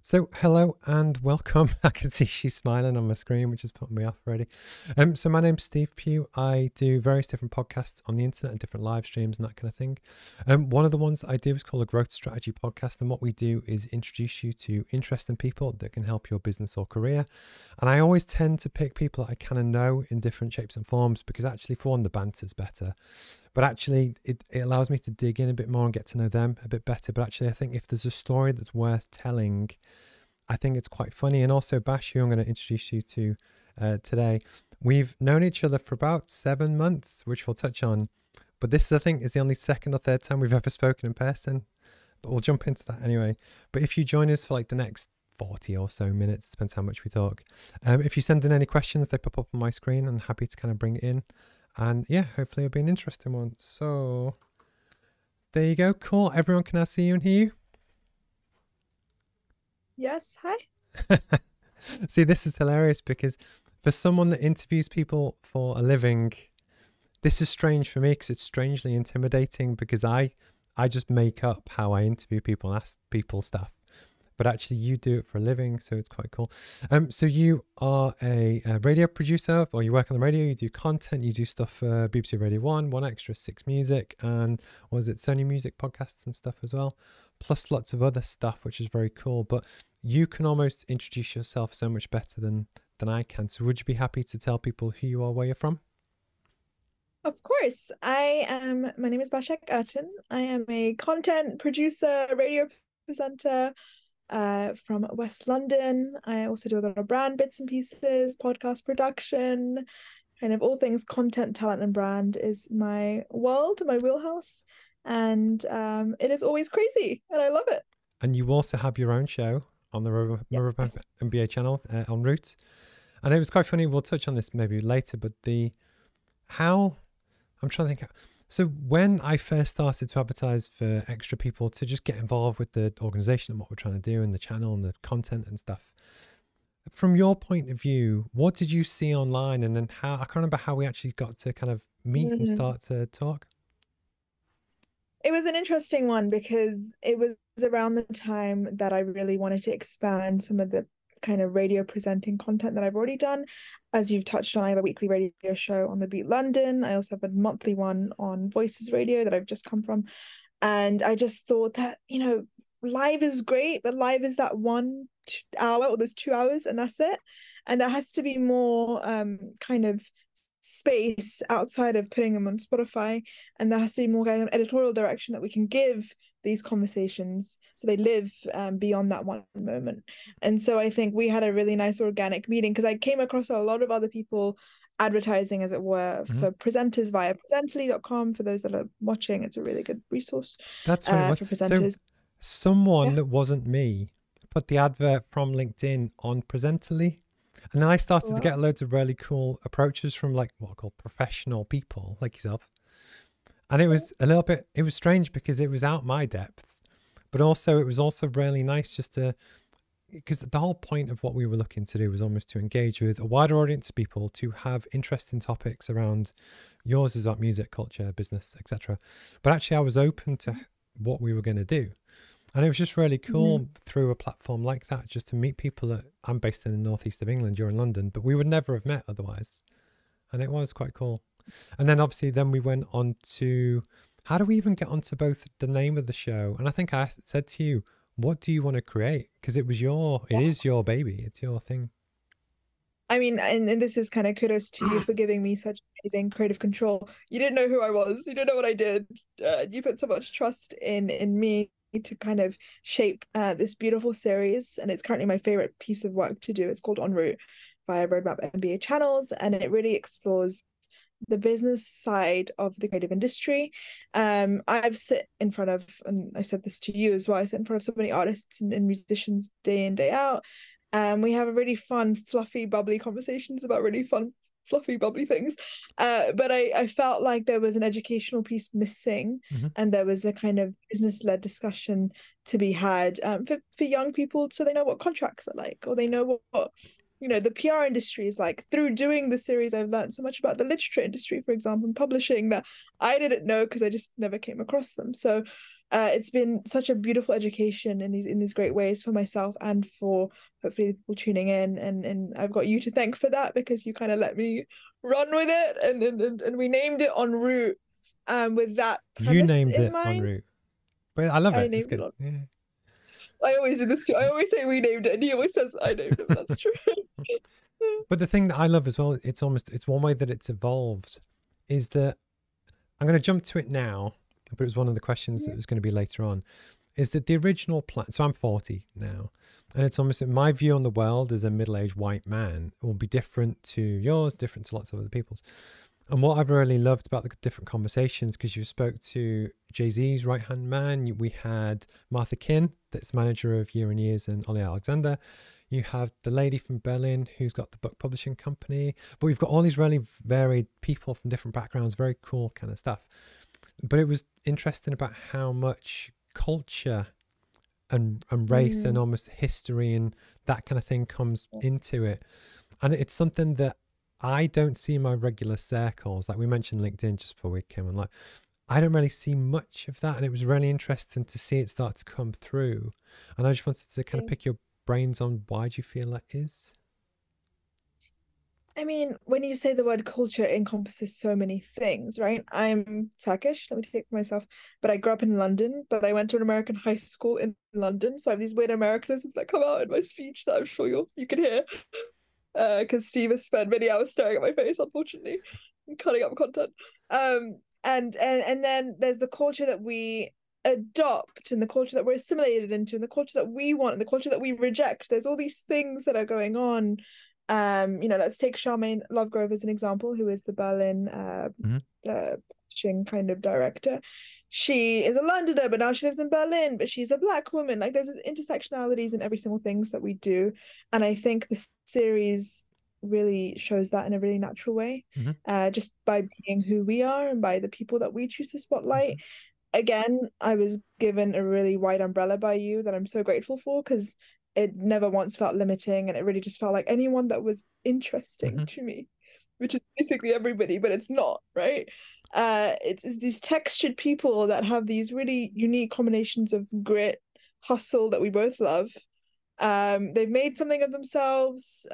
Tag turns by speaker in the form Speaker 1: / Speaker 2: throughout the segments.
Speaker 1: So hello and welcome. I can see she's smiling on my screen, which is putting me off already. So my name's Steve Pugh. I do various different podcasts on the internet and different live streams and that kind of thing. One of the ones I do is called a growth strategy podcast. And what we do is introduce you to interesting people that can help your business or career. And I always tend to pick people that I kind of know in different shapes and forms, because actually, for one, the banter's better. But actually, it allows me to dig in a bit more and get to know them a bit better. But actually, I think if there's a story that's worth telling, I think it's quite funny. And also, Bash, who I'm going to introduce you to today, we've known each other for about 7 months, which we'll touch on. But this, I think, is the only second or third time we've ever spoken in person. But we'll jump into that anyway. But if you join us for like the next 40 or so minutes, depends how much we talk. If you send in any questions, they pop up on my screen. I'm happy to kind of bring it in. And yeah, hopefully it'll be an interesting one. So there you go. Cool. Everyone can now see you and hear you.
Speaker 2: Yes. Hi.
Speaker 1: See, this is hilarious because for someone that interviews people for a living, this is strange for me because it's strangely intimidating, because I just make up how I interview people and ask people stuff. But actually you do it for a living, so it's quite cool. So you are a radio producer, or you work on the radio, you do content, you do stuff for BBC Radio 1, 1Extra, 6Music, and what was it, Sony Music podcasts and stuff as well, plus lots of other stuff, which is very cool. But you can almost introduce yourself so much better than I can. So would you be happy to tell people who you are, where you're from?
Speaker 2: Of course. My name is Basak Erten. I am a content producer, radio presenter from West London. I also do a lot of brand bits and pieces, podcast production, kind of all things content, talent, and brand is my world, my wheelhouse. And it is always crazy, and I love it.
Speaker 1: And you also have your own show on the Roadmap MBA channel en route. And it was quite funny. We'll touch on this maybe later, but I'm trying to think. So when I first started to advertise for extra people to just get involved with the organization and what we're trying to do and the channel and the content and stuff, from your point of view, what did you see online? And then I can't remember how we actually got to kind of meet and start to talk.
Speaker 2: It was an interesting one because it was around the time that I really wanted to expand some of the kind of radio presenting content that I've already done. As you've touched on, I have a weekly radio show on the Beat London. I also have a monthly one on Voices Radio that I've just come from. And I just thought that, live is great, but live is that 1 hour or there's 2 hours and that's it. And there has to be more kind of space outside of putting them on Spotify. And there has to be more kind of editorial direction that we can give these conversations so they live beyond that one moment. And so I think we had a really nice organic meeting, because I came across a lot of other people advertising, as it were, for presenters via presently.com. For those that are watching, it's a really good resource.
Speaker 1: That's what it was.
Speaker 2: For presenters.
Speaker 1: So someone that wasn't me put the advert from LinkedIn on Presently, and then I started to get loads of really cool approaches from like what I call professional people like yourself. And it was a little bit, it was strange because it was out my depth, but also it was also really nice just to, because the whole point of what we were looking to do was almost to engage with a wider audience of people, to have interesting topics around. Yours is about music, culture, business, etc. But actually I was open to what we were going to do. And it was just really cool through a platform like that, just to meet people that I'm based in the northeast of England, you're in London, but we would never have met otherwise. And it was quite cool. And then obviously then we went on to, how do we even get onto both the name of the show? And I think I said to you, what do you want to create? Because it is your baby. It's your thing.
Speaker 2: I mean, and this is kind of kudos to you for giving me such amazing creative control. You didn't know who I was. You didn't know what I did. You put so much trust in me to kind of shape this beautiful series. And it's currently my favorite piece of work to do. It's called En Route via Roadmap MBA channels. And it really explores the business side of the creative industry. I've sit in front of, and I said this to you as well, I sit in front of so many artists and musicians day in, day out. We have a really fun, fluffy, bubbly conversations about really fun, fluffy, bubbly things. But I felt like there was an educational piece missing, and there was a kind of business-led discussion to be had for young people, so they know what contracts are like, or they know what you know, the PR industry is like. Through doing the series, I've learned so much about the literature industry, for example, and publishing, that I didn't know because I just never came across them. So it's been such a beautiful education in these great ways for myself and for hopefully people tuning in. And I've got you to thank for that, because you kind of let me run with it, and we named it En route with that
Speaker 1: You
Speaker 2: premise
Speaker 1: named
Speaker 2: in
Speaker 1: it En
Speaker 2: mind.
Speaker 1: route. But I love
Speaker 2: I
Speaker 1: it. It's
Speaker 2: named it
Speaker 1: good.
Speaker 2: on.
Speaker 1: Yeah.
Speaker 2: I always do this too. I always say we named it, and he always says I named it. That's true.
Speaker 1: But the thing that I love as well, it's one way that it's evolved, is that I'm going to jump to it now, but it was one of the questions that was going to be later on, is that the original plan. So I'm 40 now, and it's almost my view on the world as a middle-aged white man will be different to yours, different to lots of other people's. And what I've really loved about the different conversations, because you spoke to Jay-Z's right-hand man, we had Martha Kinn, that's manager of Year and Years, and Ollie Alexander. You have the lady from Berlin who's got the book publishing company. But we've got all these really varied people from different backgrounds, very cool kind of stuff. But it was interesting about how much culture and race and almost history and that kind of thing comes into it. And it's something that I don't see in my regular circles. Like we mentioned LinkedIn just before we came on live. I don't really see much of that. And it was really interesting to see it start to come through. And I just wanted to kind of pick your brains on why do you feel that is?
Speaker 2: I mean, when you say the word culture, it encompasses so many things, right? I'm Turkish, let me take myself, but I grew up in London, but I went to an American high school in London. So I have these weird Americanisms that come out in my speech that I'm sure you can hear. Because Steve has spent many hours staring at my face, unfortunately, and cutting up content. And then there's the culture that we adopt, and the culture that we're assimilated into, and the culture that we want, and the culture that we reject. There's all these things that are going on. You know, let's take Charmaine Lovegrove as an example, who is the Berlin publishing kind of director. She is a Londoner, but now she lives in Berlin, but she's a Black woman. Like there's intersectionalities in every single things that we do. And I think the series really shows that in a really natural way, just by being who we are and by the people that we choose to spotlight. Again, I was given a really wide umbrella by you that I'm so grateful for, because it never once felt limiting, and it really just felt like anyone that was interesting to me, which is basically everybody, but it's not, right? It's these textured people that have these really unique combinations of grit, hustle that we both love. They've made something of themselves,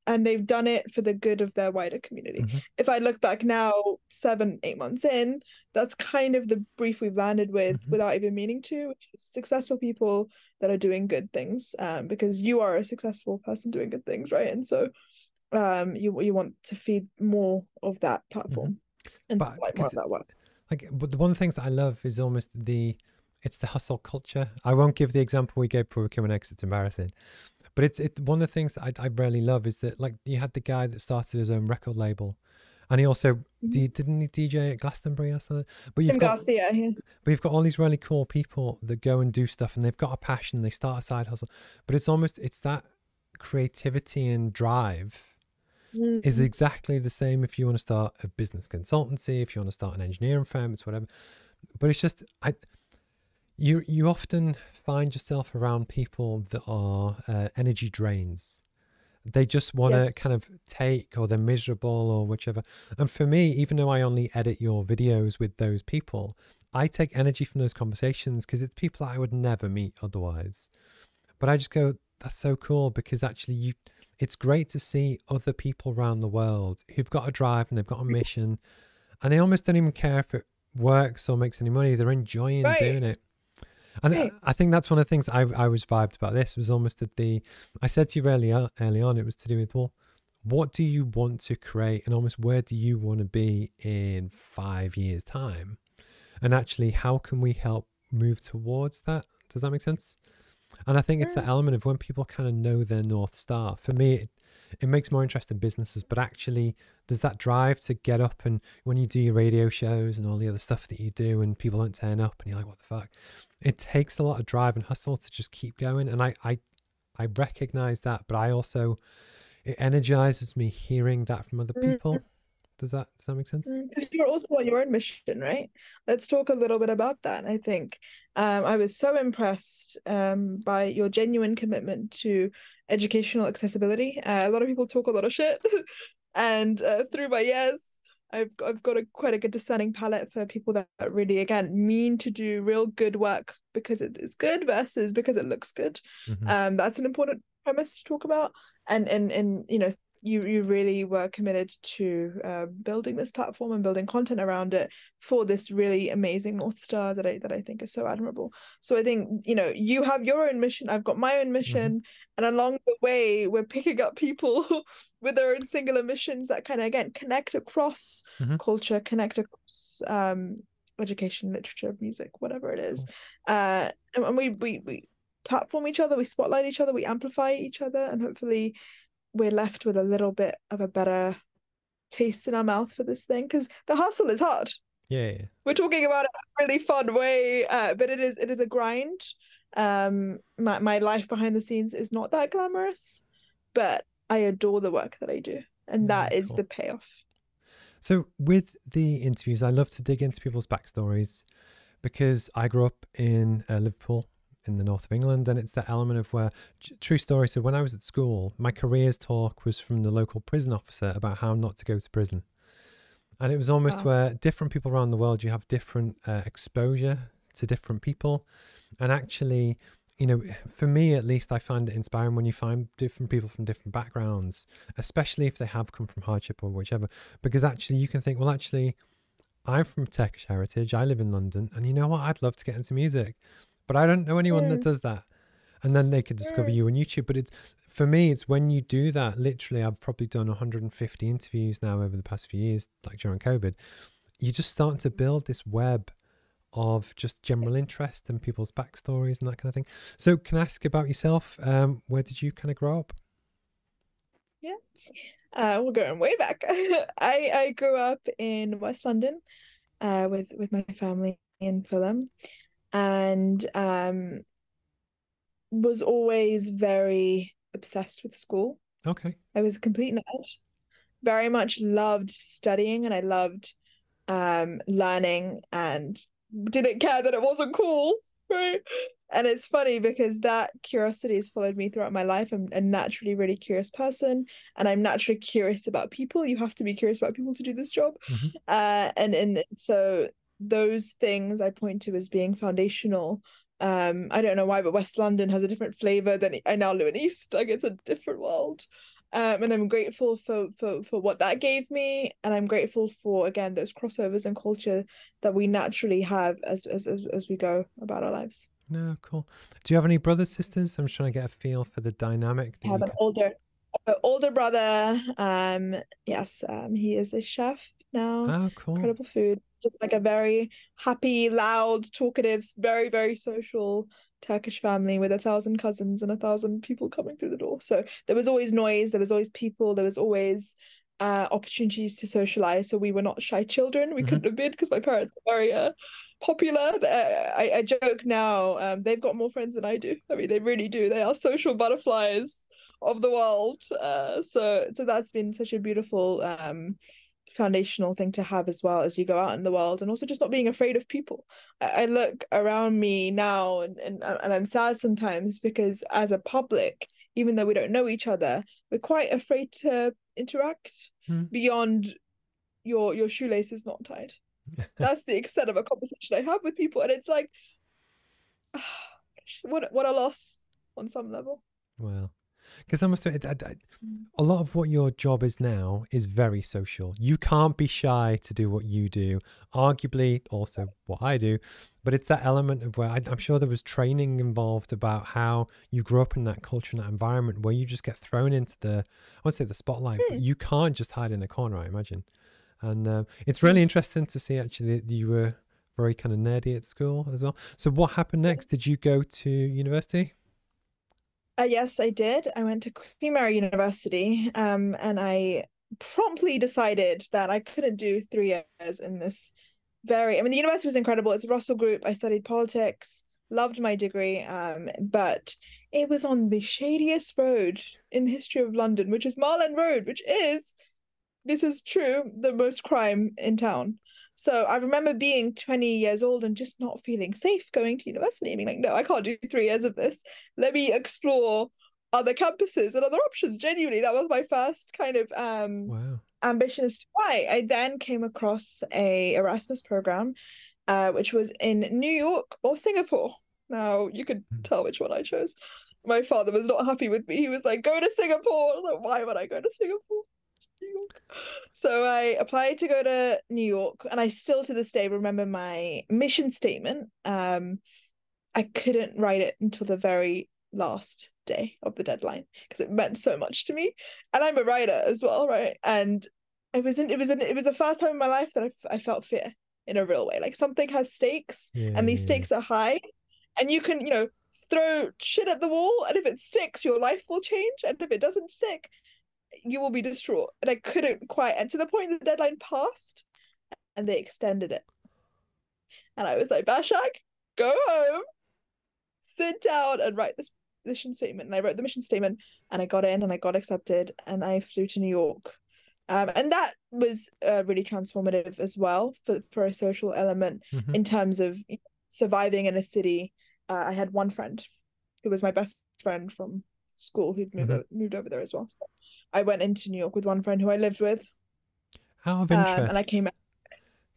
Speaker 2: and they've done it for the good of their wider community. If I look back now, 7-8 months in, that's kind of the brief we've landed with without even meaning to, which is successful people that are doing good things, because you are a successful person doing good things, right? And so you want to feed more of that platform and like more of that work.
Speaker 1: Like, but one of the things that I love is almost it's the hustle culture. I won't give the example we gave before we came on X, it's embarrassing. But it's one of the things that I really love is that, like, you had the guy that started his own record label, and he also didn't he DJ at Glastonbury or something. But you've got but you've got all these really cool people that go and do stuff, and they've got a passion. They start a side hustle, but it's that creativity and drive is exactly the same if you want to start a business consultancy, if you want to start an engineering firm, it's whatever. But it's just you often find yourself around people that are energy drains. They just want to kind of take, or they're miserable or whichever. And for me, even though I only edit your videos with those people, I take energy from those conversations because it's people that I would never meet otherwise. But I just go, that's so cool, because actually it's great to see other people around the world who've got a drive and they've got a mission, and they almost don't even care if it works or makes any money. They're enjoying doing it. And I think that's one of the things I was vibed about this, was almost that I said to you early on, it was to do with, well, what do you want to create, and almost where do you want to be in 5 years time? And actually, how can we help move towards that? Does that make sense? And I think it's that element of when people kind of know their North Star. For me, it makes more interesting businesses, but actually there's that drive to get up, and when you do your radio shows and all the other stuff that you do and people don't turn up and you're like, what the fuck? It takes a lot of drive and hustle to just keep going. And I recognize that, but it energizes me hearing that from other people. Does that make sense?
Speaker 2: You're also on your own mission, right? Let's talk a little bit about that. I think I was so impressed by your genuine commitment to educational accessibility. A lot of people talk a lot of shit, and through my years, I've got quite a good discerning palette for people that really, again, mean to do real good work because it is good versus because it looks good. That's an important premise to talk about, and you know, you really were committed to building this platform and building content around it for this really amazing North Star that I think is so admirable. So I think, you know, you have your own mission, I've got my own mission, and along the way we're picking up people with their own singular missions that kind of, again, connect across culture, connect across education, literature, music, whatever it is. And we platform each other, we spotlight each other, we amplify each other, and hopefully we're left with a little bit of a better taste in our mouth for this thing, because the hustle is hard.
Speaker 1: Yeah.
Speaker 2: We're talking about it in a really fun way, but it is a grind. My life behind the scenes is not that glamorous, but I adore the work that I do, and that is the payoff.
Speaker 1: So with the interviews, I love to dig into people's backstories, because I grew up in Liverpool in the north of England, and it's that element of where, true story, so when I was at school, my careers talk was from the local prison officer about how not to go to prison. And it was almost where different people around the world, you have different exposure to different people. And actually, you know, for me at least, I find it inspiring when you find different people from different backgrounds, especially if they have come from hardship or whichever, because actually you can think, well, actually, I'm from Turkish heritage, I live in London, and you know what, I'd love to get into music, but I don't know anyone that does that. And then they could discover you on YouTube. But it's, for me, it's when you do that, literally, I've probably done 150 interviews now over the past few years, like during COVID. You just start to build this web of just general interest and people's backstories and that kind of thing. So can I ask about yourself? Where did you kind of grow up?
Speaker 2: Yeah, we're going way back. I grew up in West London with my family in Fulham, and was always very obsessed with school.
Speaker 1: Okay.
Speaker 2: I was a complete nerd. Very much loved studying, and I loved learning, and didn't care that it wasn't cool, right? And it's funny because that curiosity has followed me throughout my life. I'm a naturally really curious person, and I'm naturally curious about people. You have to be curious about people to do this job. And so those things I point to as being foundational. I don't know why, but West London has a different flavor than I now live in East. Like, it's a different world. And I'm grateful for what that gave me, and I'm grateful for, again, those crossovers in culture that we naturally have as we go about our lives.
Speaker 1: No, cool. Do you have any brothers, sisters? I'm just trying to get a feel for the dynamic.
Speaker 2: I have an older brother. Yes, he is a chef now.
Speaker 1: Oh, cool.
Speaker 2: Incredible food. Just like a very happy, loud, talkative, very, very social Turkish family with 1,000 cousins and 1,000 people coming through the door. So there was always noise, there was always people, there was always opportunities to socialize. So we were not shy children. We couldn't have been, because my parents are very popular. I joke now, they've got more friends than I do. I mean, they really do. They are social butterflies of the world. So that's been such a beautiful foundational thing to have, as well as you go out in the world, and also just not being afraid of people. I look around me now, and I'm sad sometimes, because as a public, even though we don't know each other, we're quite afraid to interact beyond your shoelace is not tied. That's the extent of a conversation I have with people, and it's like, what a loss on some level.
Speaker 1: Well, because I must say, a lot of what your job is now is very social. You can't be shy to do what you do, arguably also what I do, but it's that element of where I'm sure there was training involved about how you grew up in that culture and that environment where you just get thrown into I won't say the spotlight, but you can't just hide in a corner, I imagine. And it's really interesting to see actually that you were very kind of nerdy at school as well. So what happened next? Did you go to university?
Speaker 2: Yes, I did. I went to Queen Mary University, and I promptly decided that I couldn't do 3 years in this I mean, the university was incredible. It's a Russell Group. I studied politics, loved my degree, but it was on the shadiest road in the history of London, which is Mile End Road, which is, this is true, the most crime in town. So I remember being 20 years old and just not feeling safe going to university, being like, no, I can't do 3 years of this. Let me explore other campuses and other options. Genuinely, that was my first kind of
Speaker 1: Wow.
Speaker 2: ambition as to why. I then came across a Erasmus program, which was in New York or Singapore. Now you could tell which one I chose. My father was not happy with me. He was like, "Go to Singapore." I was like, "Why would I go to Singapore?" New York. So I applied to go to New York, and I still to this day remember my mission statement. I couldn't write it until the very last day of the deadline because it meant so much to me, and I'm a writer as well, right? And it was the first time in my life that I felt fear in a real way. Like something has stakes, and these
Speaker 1: Yeah.
Speaker 2: stakes are high, and you can throw shit at the wall, and if it sticks, your life will change, and if it doesn't stick, you will be distraught. And I couldn't quite, and to the point the deadline passed, and they extended it, and I was like, Basak, go home, sit down and write this mission statement. And I wrote the mission statement, and I got in, and I got accepted, and I flew to New York. And that was really transformative as well for a social element in terms of surviving in a city. I had one friend who was my best friend from school who'd moved over there as well. So I went into New York with one friend who I lived with.
Speaker 1: Out of
Speaker 2: And I
Speaker 1: interest,
Speaker 2: came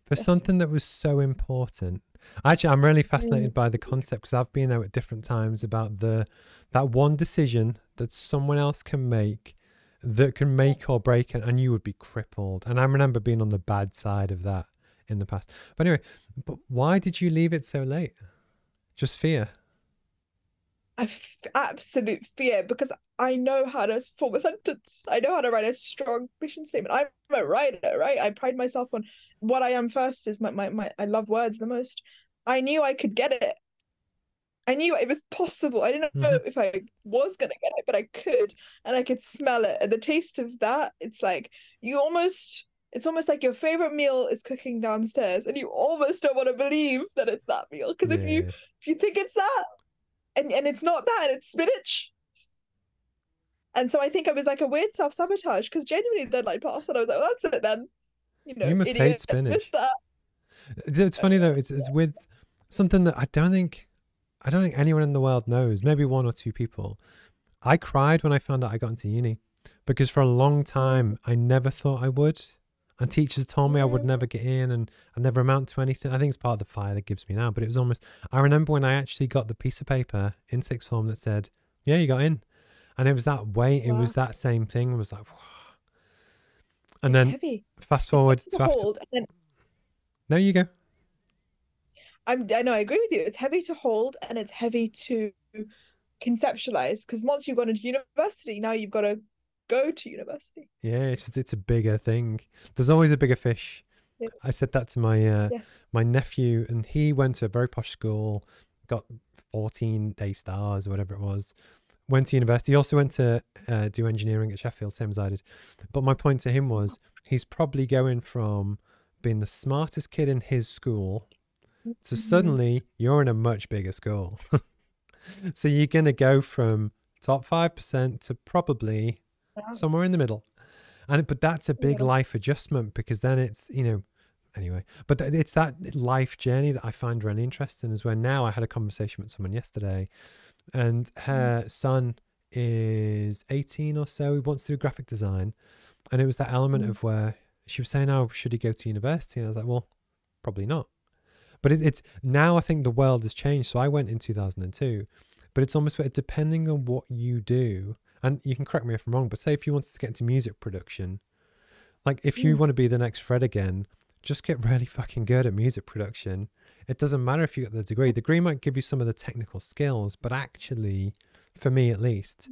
Speaker 1: for something that was so important. Actually, I'm really fascinated by the concept because I've been there at different times about that one decision that someone else can make that can make or break it, and you would be crippled. And I remember being on the bad side of that in the past. But anyway, why did you leave it so late? Just fear?
Speaker 2: absolute fear, because I know how to form a sentence. I know how to write a strong mission statement. I'm a writer, right? I pride myself on what I am first is my I love words the most. I knew I could get it. I knew it was possible. I didn't know if I was gonna get it, but I could, and I could smell it. And the taste of that, it's like it's almost like your favorite meal is cooking downstairs, and you almost don't want to believe that it's that meal. Because if you think it's that, and it's not that, and it's spinach. And so I think I was like a weird self-sabotage, because genuinely the deadline passed, and I was like, well, that's it then.
Speaker 1: You must hate
Speaker 2: Idiot,
Speaker 1: spinach.
Speaker 2: missed that.
Speaker 1: It's funny though. It's with something that I don't think anyone in the world knows. Maybe one or two people. I cried when I found out I got into uni, because for a long time I never thought I would, and teachers told me I would never get in and I'd never amount to anything. I think it's part of the fire that gives me now. But it was almost. I remember when I actually got the piece of paper in sixth form that said, "Yeah, you got in," and it was that way. It was that same thing. It was like, whoa. And then
Speaker 2: heavy.
Speaker 1: Fast forward
Speaker 2: to hold.
Speaker 1: No, you go.
Speaker 2: I know, I agree with you. It's heavy to hold, and it's heavy to conceptualize, because once you've gone into university, now you've got to go to university.
Speaker 1: Yeah, it's a bigger thing. There's always a bigger fish. Yeah. I said that to my my nephew, and he went to a very posh school, got 14 A stars or whatever it was. Went to university. He also went to do engineering at Sheffield, same as I did. But my point to him was, he's probably going from being the smartest kid in his school to suddenly you're in a much bigger school. So you're going to go from top 5% to probably somewhere in the middle. But that's a big life adjustment, because then it's, anyway, but it's that life journey that I find really interesting, is where now I had a conversation with someone yesterday, and her son is 18 or so. He wants to do graphic design. And it was that element of where she was saying, oh, should he go to university? And I was like, well, probably not. But it's now I think the world has changed. So I went in 2002, but it's almost depending on what you do. And you can correct me if I'm wrong, but say if you wanted to get into music production, like if you want to be the next Fred again, just get really fucking good at music production. It doesn't matter if you got the degree. The degree might give you some of the technical skills, but actually, for me at least,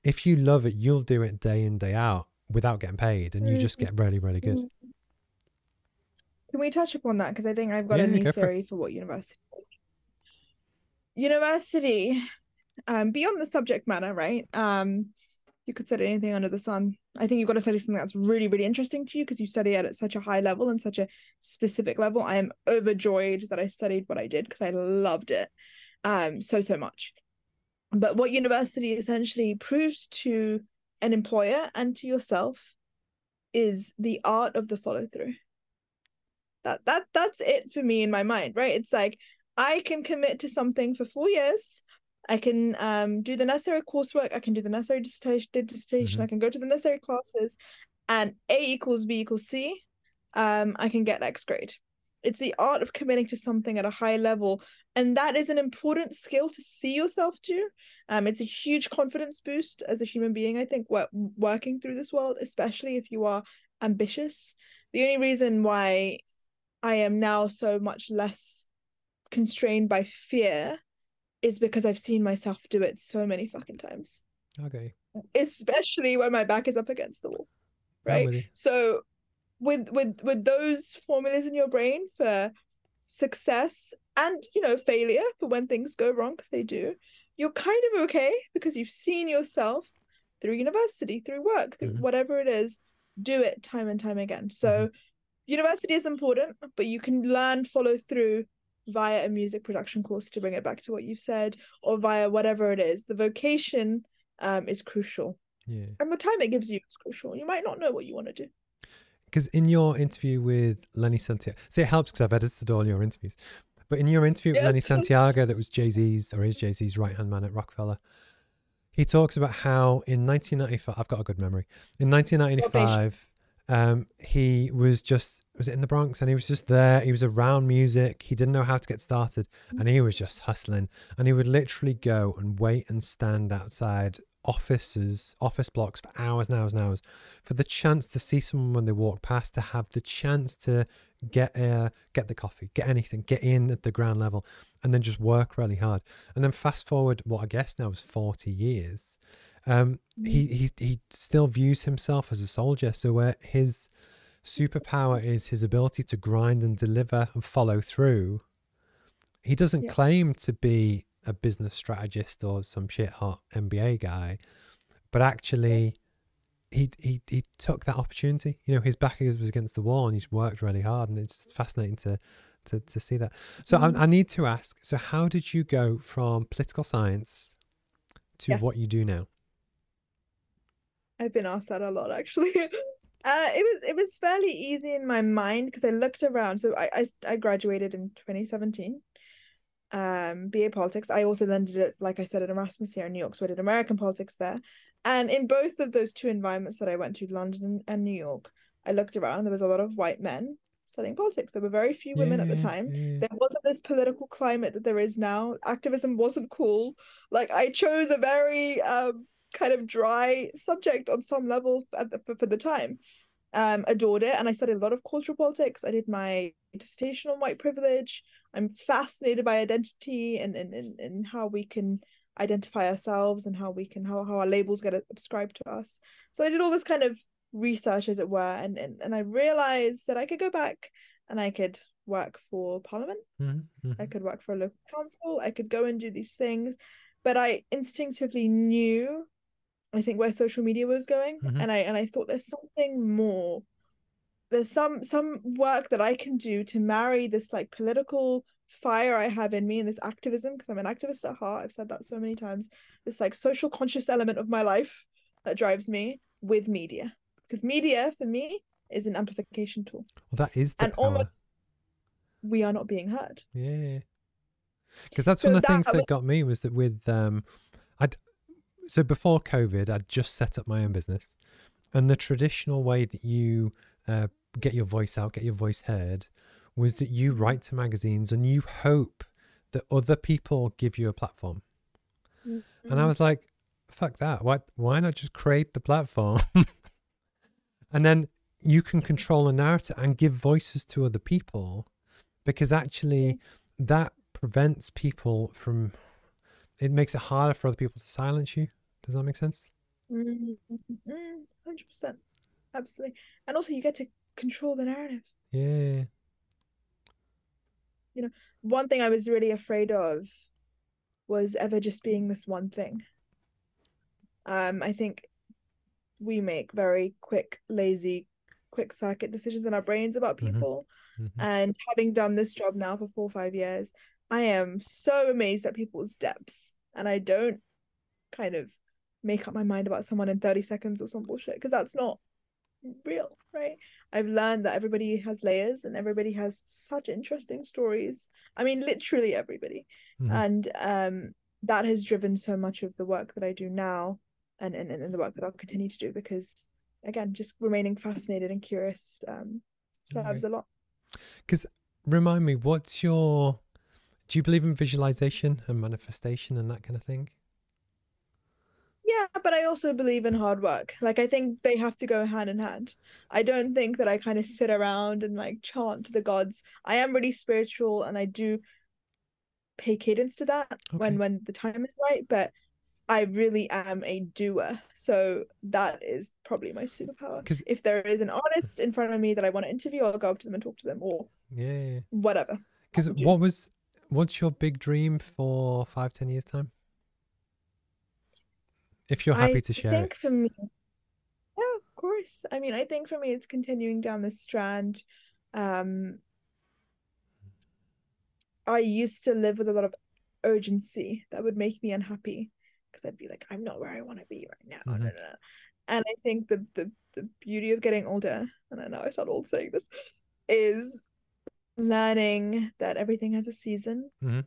Speaker 1: if you love it, you'll do it day in, day out without getting paid, and you just get really, really good.
Speaker 2: Can we touch upon that? Because I think I've got a new theory for what university is. University, beyond the subject matter, right? You could study anything under the sun. I think you've got to study something that's really, really interesting to you, because you study it at such a high level and such a specific level. I am overjoyed that I studied what I did, because I loved it so much. But what university essentially proves to an employer and to yourself is the art of the follow-through. That's it for me in my mind, right? It's like, I can commit to something for 4 years, I can do the necessary coursework, I can do the necessary dissertation, I can go to the necessary classes, and A equals B equals C, I can get X grade. It's the art of committing to something at a high level, and that is an important skill to see yourself do. It's a huge confidence boost as a human being, I think, working through this world, especially if you are ambitious. The only reason why I am now so much less constrained by fear is because I've seen myself do it so many fucking times.
Speaker 1: Okay.
Speaker 2: Especially when my back is up against the wall.
Speaker 1: I'm
Speaker 2: Right.
Speaker 1: with you.
Speaker 2: So with those formulas in your brain for success and, you know, failure for when things go wrong, because they do, you're kind of okay because you've seen yourself through university, through work, through whatever it is, do it time and time again. So university is important, but you can learn follow through via a music production course, to bring it back to what you've said, or via whatever it is. The vocation is crucial.
Speaker 1: Yeah.
Speaker 2: And the time it gives you is crucial. You might not know what you want to do.
Speaker 1: Because in your interview with Lenny Santiago, see, it helps because I've edited all your interviews. But in your interview with Lenny Santiago, that was Jay-Z's, or is Jay-Z's right-hand man at Rockefeller, he talks about how in 1995, I've got a good memory, in 1995, he was it in the Bronx? And he was just there. He was around music. He didn't know how to get started. And he was just hustling. And he would literally go and wait and stand outside office blocks for hours and hours and hours for the chance to see someone when they walk past, to have the chance to get the coffee, get anything, get in at the ground level, and then just work really hard. And then fast forward, what I guess now is 40 years. He still views himself as a soldier. So where his superpower is his ability to grind and deliver and follow through, he doesn't claim to be a business strategist or some shit hot MBA guy, but actually he took that opportunity. You know, his back was against the wall and he's worked really hard, and it's fascinating to see that. So I need to ask, so how did you go from political science to what you do now?
Speaker 2: I've been asked that a lot, actually. It was fairly easy in my mind because I looked around. So I graduated in 2017. BA politics. I also then did it, like I said, at Erasmus here in New York, so I did American politics there. And in both of those two environments that I went to, London and New York, I looked around and there was a lot of white men studying politics. There were very few women at the time. There wasn't this political climate that there is now. Activism wasn't cool. Like, I chose a very kind of dry subject on some level for the time. Adored it, and I studied a lot of cultural politics. I did my dissertation on white privilege. I'm fascinated by identity and how we can identify ourselves and how our labels get ascribed to us. So I did all this kind of research, as it were, and I realized that I could go back and I could work for Parliament. I could work for a local council. I could go and do these things, but I instinctively knew, I think, where social media was going, and I thought there's something more. There's some work that I can do to marry this like political fire I have in me and this activism, because I'm an activist at heart. I've said that so many times. This like social conscious element of my life that drives me, with media, because media for me is an amplification tool.
Speaker 1: Well, that is the power.
Speaker 2: Almost we are not being heard.
Speaker 1: Yeah, because that's one of the things that got me was that with so before COVID, I'd just set up my own business, and the traditional way that you get your voice out, get your voice heard, was that you write to magazines and you hope that other people give you a platform. And I was like, fuck that. Why not just create the platform? And then you can control a narrative and give voices to other people, because actually that prevents people from, it makes it harder for other people to silence you. Does that make sense?
Speaker 2: 100%. Absolutely. And also you get to control the narrative.
Speaker 1: Yeah.
Speaker 2: You know, one thing I was really afraid of was ever just being this one thing. I think we make very quick, lazy, quick circuit decisions in our brains about people. And having done this job now for 4 or 5 years, I am so amazed at people's depths, and I don't kind of make up my mind about someone in 30 seconds or some bullshit, because that's not real, right? I've learned that everybody has layers and everybody has such interesting stories. I mean, literally everybody. And that has driven so much of the work that I do now, and the work that I'll continue to do, because again, just remaining fascinated and curious serves a lot.
Speaker 1: Because remind me, do you believe in visualization and manifestation and that kind of thing?
Speaker 2: Yeah, but I also believe in hard work. Like, I think they have to go hand in hand. I don't think that I kind of sit around and like chant to the gods. I am really spiritual, and I do pay cadence to that
Speaker 1: Okay.
Speaker 2: when the time is right, but I really am a doer. So that is probably my superpower.
Speaker 1: Because
Speaker 2: If there is an artist in front of me that I want to interview, I'll go up to them and talk to them, or
Speaker 1: yeah,
Speaker 2: whatever.
Speaker 1: because what's your big dream for 5-10 years time? If you're happy
Speaker 2: I
Speaker 1: to share it.
Speaker 2: think for me, yeah, of course. I mean, I think for me, it's continuing down this strand. Um, I used to live with a lot of urgency that would make me unhappy, because I'd be like, I'm not where I want to be right now. No,
Speaker 1: Mm-hmm.
Speaker 2: no, no. And I think the beauty of getting older, and I know I sound old saying this, is learning that everything has a season,
Speaker 1: Mm-hmm.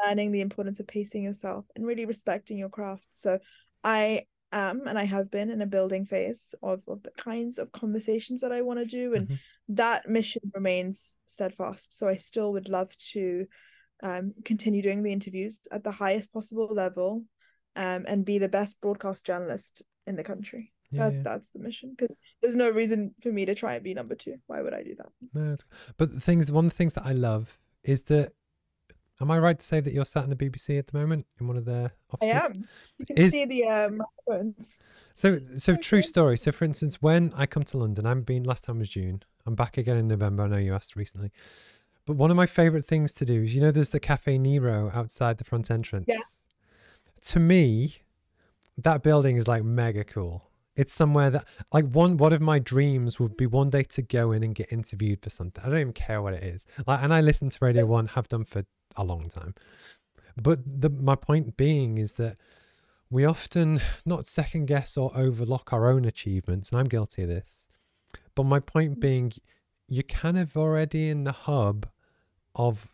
Speaker 2: learning the importance of pacing yourself and really respecting your craft. So I am, and I have been, in a building phase of the kinds of conversations that I want to do. And
Speaker 1: Mm-hmm.
Speaker 2: that mission remains steadfast. So I still would love to continue doing the interviews at the highest possible level, and be the best broadcast journalist in the country.
Speaker 1: Yeah.
Speaker 2: That's the mission, because there's no reason for me to try and be number two. Why would I do that?
Speaker 1: No, but one of the things that I love is that, am I right to say that you're sat in the BBC at the moment in one of their
Speaker 2: I
Speaker 1: offices?
Speaker 2: am. You can
Speaker 1: Is
Speaker 2: see the microphones.
Speaker 1: so
Speaker 2: Okay.
Speaker 1: true story. So for instance, when I come to London, I've been, last time was June. I'm back again in November. I know you asked recently. But one of my favorite things to do is, there's the Cafe Nero outside the front entrance.
Speaker 2: Yeah.
Speaker 1: To me, that building is like mega cool. It's somewhere that, like, one of my dreams would be one day to go in and get interviewed for something. I don't even care what it is. Like, and I listen to Radio 1, have done for a long time. But my point being is that we often not second guess or overlook our own achievements, and I'm guilty of this. But my point being, you're kind of already in the hub of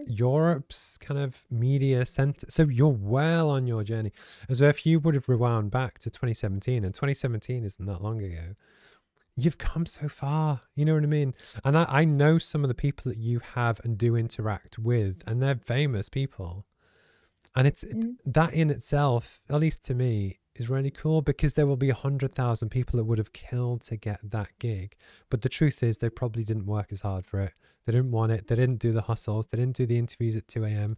Speaker 1: Europe's kind of media center, so you're well on your journey. As if you would have rewound back to 2017, and 2017 isn't that long ago, you've come so far, you know what I mean? And I know some of the people that you have and do interact with, and they're famous people, and it's that in itself, at least to me, is really cool, because there will be 100,000 people that would have killed to get that gig, but the truth is they probably didn't work as hard for it. They didn't want it. They didn't do the hustles. They didn't do the interviews at 2 a.m.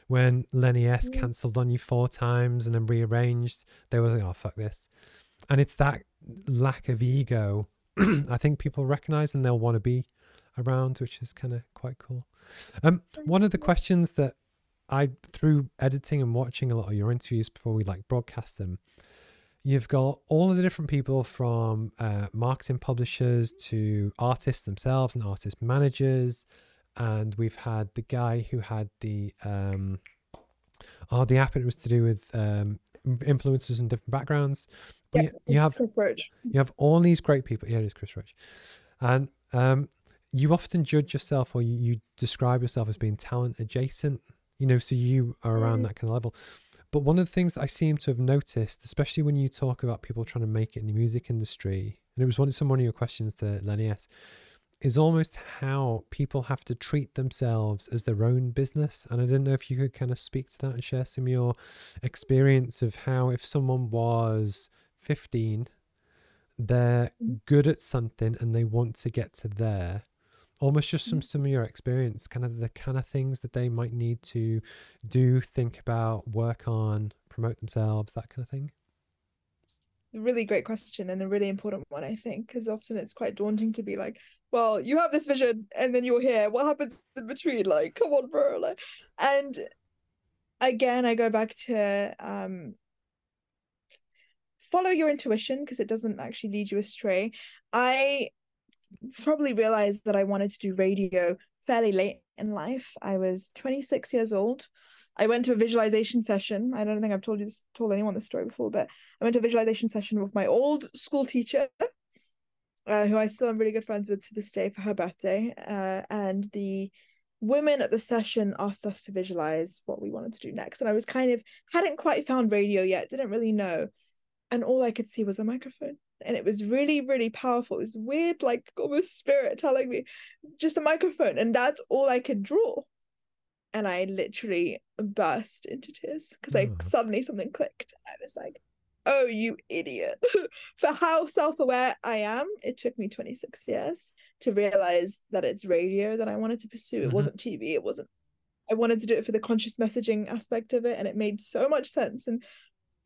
Speaker 1: When Lenny S cancelled on you 4 times and then rearranged, they were like, oh, fuck this. And it's that lack of ego I think people recognize and they'll want to be around, which is kind of quite cool. One of the questions that through editing and watching a lot of your interviews before we like broadcast them, you've got all of the different people from marketing publishers to artists themselves and artist managers. And we've had the guy who had the app, it was to do with influencers in different backgrounds. But you have
Speaker 2: Chris Roach.
Speaker 1: You have all these great people. Yeah, it is Chris Roach. And you often judge yourself, or you describe yourself as being talent adjacent, so you are around that kind of level. But one of the things I seem to have noticed, especially when you talk about people trying to make it in the music industry, and it was one of your questions to Lenny S, is almost how people have to treat themselves as their own business. And I didn't know if you could kind of speak to that and share some of your experience of how, if someone was 15, they're good at something and they want to get to there, almost just some of your experience, kind of the kind of things that they might need to do, think about, work on, promote themselves, that kind of thing.
Speaker 2: Really great question, and a really important one, I think, because often it's quite daunting to be like, well, you have this vision and then you're here, what happens in between? Like, come on, bro. Like, and again, I go back to follow your intuition, because it doesn't actually lead you astray. I probably realized that I wanted to do radio fairly late in life. I was 26 years old. I went to a visualization session. I don't think I've told anyone this story before, but I went to a visualization session with my old school teacher, who I still am really good friends with to this day, for her birthday. And the women at the session asked us to visualize what we wanted to do next. And I was hadn't quite found radio yet, didn't really know. And all I could see was a microphone. And it was really, really powerful. It was weird, like almost spirit telling me just a microphone. And that's all I could draw. And I literally burst into tears because suddenly something clicked. I was like, oh, you idiot. For how self-aware I am, it took me 26 years to realize that it's radio that I wanted to pursue. It wasn't TV. I wanted to do it for the conscious messaging aspect of it. And it made so much sense. And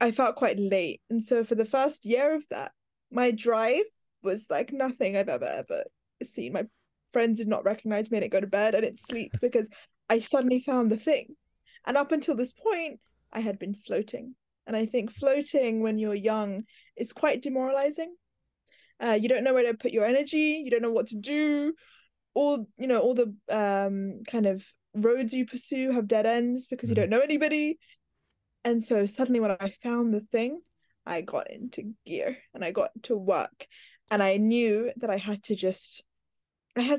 Speaker 2: I felt quite late. And so for the first year of that, my drive was like nothing I've ever seen. My friends did not recognize me. I didn't go to bed. I didn't sleep because I suddenly found the thing. And up until this point, I had been floating. And I think floating when you're young is quite demoralizing. You don't know where to put your energy. You don't know what to do. All the kind of roads you pursue have dead ends because you don't know anybody. And so suddenly when I found the thing, I got into gear and I got to work. And I knew that I had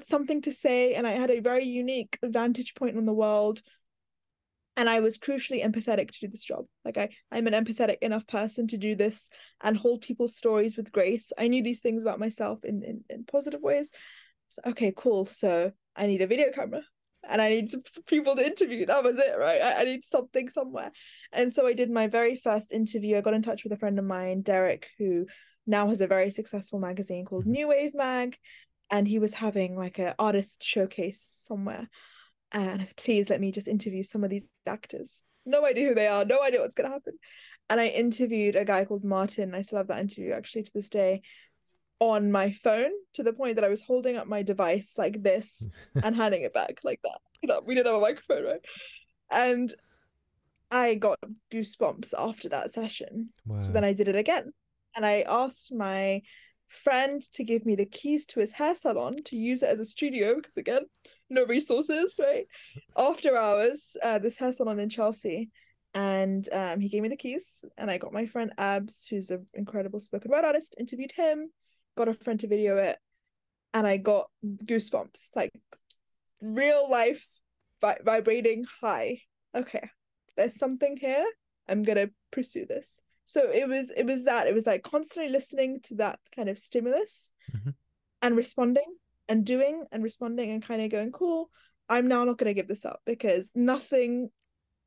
Speaker 2: something to say, and I had a very unique vantage point on the world. And I was crucially empathetic to do this job. Like I'm an empathetic enough person to do this and hold people's stories with grace. I knew these things about myself in positive ways. So, okay, cool. So I need a video camera and I need some people to interview. That was it, right? I need something somewhere. And so I did my very first interview. I got in touch with a friend of mine, Derek, who now has a very successful magazine called New Wave Mag. And he was having like an artist showcase somewhere. And I said, please let me just interview some of these actors. No idea who they are, no idea what's going to happen. And I interviewed a guy called Martin. I still have that interview actually to this day on my phone, to the point that I was holding up my device like this and handing it back like that. We didn't have a microphone, right? And I got goosebumps after that session. Wow. So then I did it again. And I asked my friend to give me the keys to his hair salon to use it as a studio because, again, no resources, right? After hours, this hair salon in Chelsea. And he gave me the keys, and I got my friend Abs, who's an incredible spoken word artist, interviewed him, got a friend to video it, and I got goosebumps, like real life vibrating high. Okay, there's something here. I'm gonna pursue this. So it was like constantly listening to that kind of stimulus and responding and doing and responding and kind of going, cool, I'm now not going to give this up, because nothing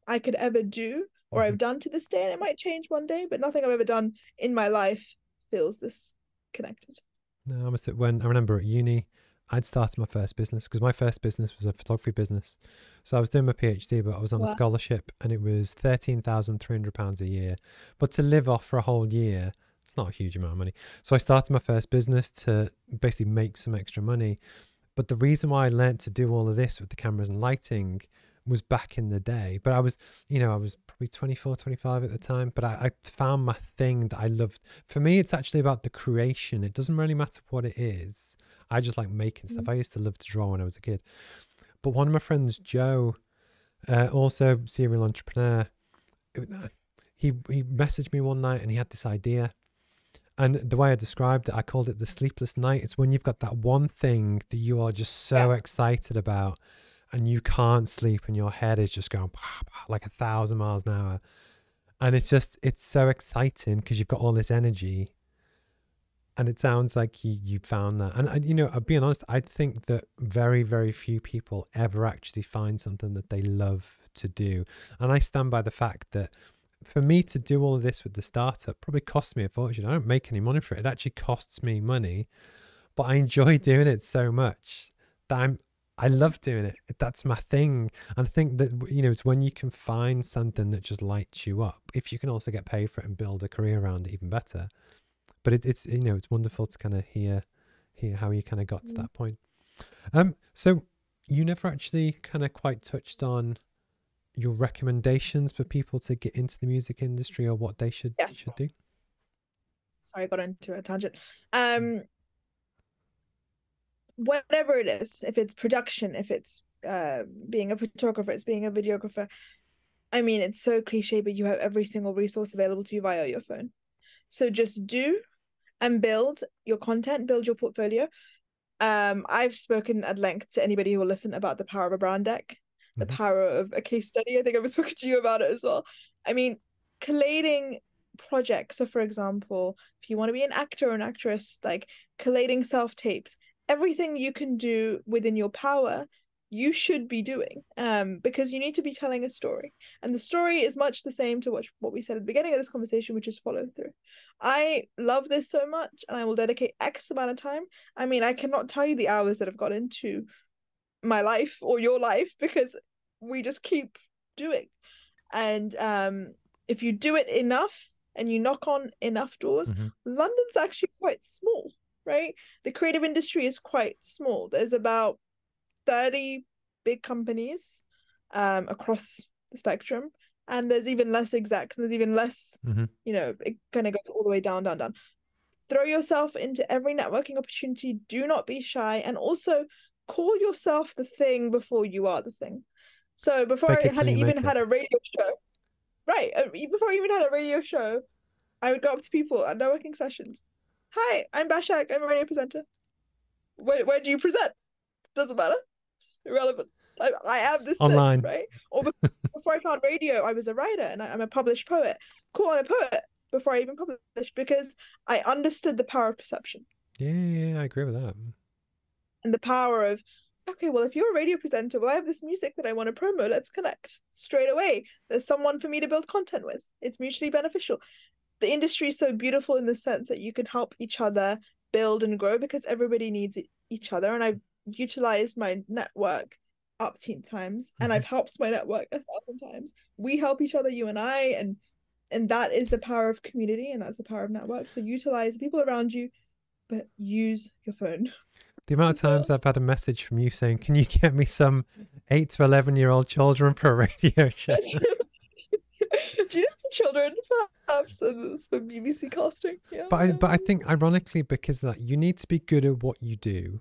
Speaker 2: I could ever do or I've done to this day, and it might change one day, but nothing I've ever done in my life feels this connected.
Speaker 1: No, I must say, when I remember at uni, I'd started my first business, because my first business was a photography business. So I was doing my PhD, but I was on a scholarship, and it was £13,300 a year. But to live off for a whole year, it's not a huge amount of money. So I started my first business to basically make some extra money. But the reason why I learned to do all of this with the cameras and lighting was back in the day. But I was probably 24, 25 at the time, but I found my thing that I loved. For me, it's actually about the creation. It doesn't really matter what it is. I just like making stuff. I used to love to draw when I was a kid. But one of my friends, Joe, also serial entrepreneur, he messaged me one night and he had this idea. And the way I described it, I called it the sleepless night. It's when you've got that one thing that you are just so excited about, and you can't sleep, and your head is just going like 1,000 miles an hour. And it's so exciting because you've got all this energy. And it sounds like you found that. And, I'll be honest, I think that very, very few people ever actually find something that they love to do. And I stand by the fact that for me to do all of this with the startup probably costs me a fortune. I don't make any money for it. It actually costs me money, but I enjoy doing it so much that I love doing it. That's my thing. And I think that, it's when you can find something that just lights you up. If you can also get paid for it and build a career around it, even better. But it's wonderful to kind of hear how you kind of got to that point. So you never actually kind of quite touched on your recommendations for people to get into the music industry, or what they should do.
Speaker 2: Sorry, I got into a tangent. Whatever it is, if it's production, if it's being a photographer, it's being a videographer. I mean, it's so cliche, but you have every single resource available to you via your phone. So just do and build your content, build your portfolio. I've spoken at length to anybody who will listen about the power of a brand deck, the power of a case study. I think I've spoken to you about it as well. I mean, collating projects. So for example, if you want to be an actor or an actress, like collating self-tapes, everything you can do within your power, you should be doing, because you need to be telling a story. And the story is much the same to what we said at the beginning of this conversation, which is follow through. I love this so much, and I will dedicate X amount of time. I mean, I cannot tell you the hours that have got into my life or your life, because we just keep doing. And if you do it enough and you knock on enough doors, London's actually quite small, right? The creative industry is quite small. There's about 30 big companies across the spectrum, and there's even less execs, and there's even less, you know, it kind of goes all the way down. Throw yourself into every networking opportunity. Do not be shy, and also call yourself the thing before you are the thing. So before I had even had a radio show, right? Before I even had a radio show, I would go up to people at networking sessions. Hi, I'm Basak. I'm a radio presenter. Where do you present? Doesn't matter. Irrelevant. I am this
Speaker 1: online,
Speaker 2: thing, right? Or before I found radio, I was a writer, and I'm a published poet. Cool, I'm a poet before I even published, because I understood the power of perception.
Speaker 1: Yeah, I agree with that.
Speaker 2: And the power of, okay, well, if you're a radio presenter, well, I have this music that I want to promo. Let's connect straight away. There's someone for me to build content with. It's mutually beneficial. The industry is so beautiful in the sense that you can help each other build and grow, because everybody needs each other. And I've utilized my network upteen times, and I've helped my network 1,000 times. We help each other, you and I, and that is the power of community, and that's the power of network. So utilize the people around you, but use your phone.
Speaker 1: The amount of times I've had a message from you saying, can you get me some 8 to 11-year-old children for a radio show?
Speaker 2: Do you know the children, perhaps, and for BBC casting? Yeah.
Speaker 1: But I think, ironically, because of that, you need to be good at what you do,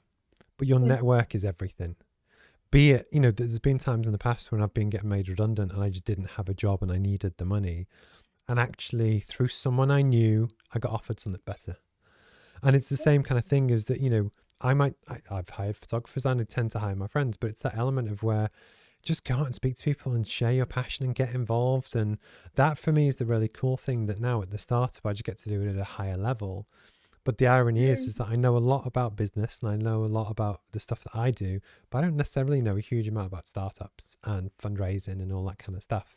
Speaker 1: but your network is everything. Be it, you know, there's been times in the past when I've been getting made redundant and I just didn't have a job and I needed the money. And actually, through someone I knew, I got offered something better. And it's the same kind of thing as that, you know, I've hired photographers and I tend to hire my friends, but it's that element of where just go out and speak to people and share your passion and get involved. And that for me is the really cool thing, that now at the startup, I just get to do it at a higher level. But the irony is that I know a lot about business and I know a lot about the stuff that I do, but I don't necessarily know a huge amount about startups and fundraising and all that kind of stuff.